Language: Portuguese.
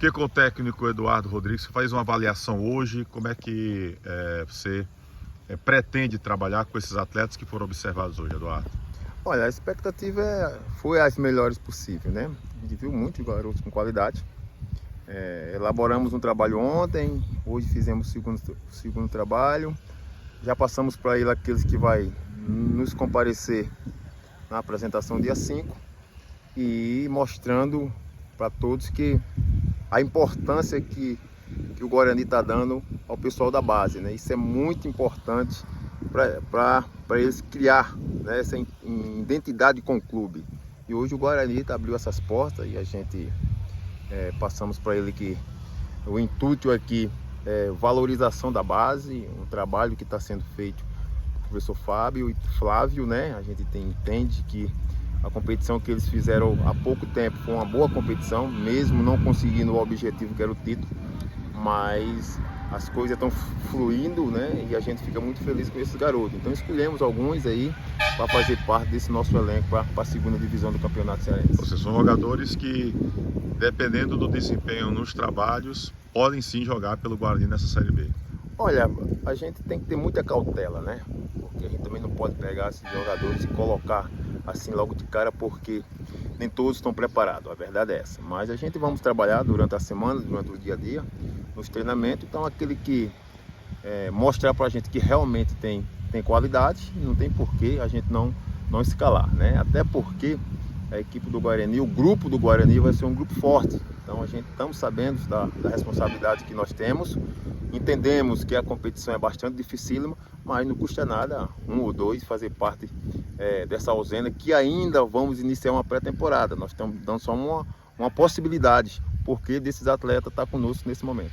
Porque com o técnico Eduardo Rodrigues, você faz uma avaliação hoje, como é que você pretende trabalhar com esses atletas que foram observados hoje, Eduardo? Olha, a expectativa foi as melhores possível, né? A gente viu muitos garotos com qualidade. Elaboramos um trabalho ontem, hoje fizemos o segundo trabalho. Já passamos para ele aqueles que vai nos comparecer na apresentação dia 5 e mostrando para todos que a importância que o Guarani está dando ao pessoal da base, né? Isso é muito importante para eles criar, né, essa identidade com o clube. E hoje o Guarani abriu essas portas e a gente passamos para ele que o intuito aqui é valorização da base, um trabalho que está sendo feito pelo professor Fábio e Flávio, né? A gente entende que a competição que eles fizeram há pouco tempo foi uma boa competição, mesmo não conseguindo o objetivo que era o título, mas as coisas estão fluindo, né? E a gente fica muito feliz com esses garotos. Então escolhemos alguns aí para fazer parte desse nosso elenco para a segunda divisão do Campeonato Cearense. Vocês são jogadores que, dependendo do desempenho nos trabalhos, podem sim jogar pelo Guarani nessa Série B. Olha, a gente tem que ter muita cautela, né? Porque a gente também não pode pegar esses jogadores e colocar assim logo de cara, porque nem todos estão preparados, a verdade é essa. Mas a gente vamos trabalhar durante a semana, durante o dia a dia, nos treinamentos. Então aquele que mostrar pra gente que realmente tem qualidade, não tem porquê a gente não escalar, né? Até porque a equipe do Guarani, o grupo do Guarani vai ser um grupo forte. Então a gente estamos sabendo da responsabilidade que nós temos, entendemos que a competição é bastante dificílima, mas não custa nada um ou dois fazer parte dessa ausência, que ainda vamos iniciar uma pré-temporada. Nós estamos dando só uma possibilidade, porque desses atletas estar conosco nesse momento.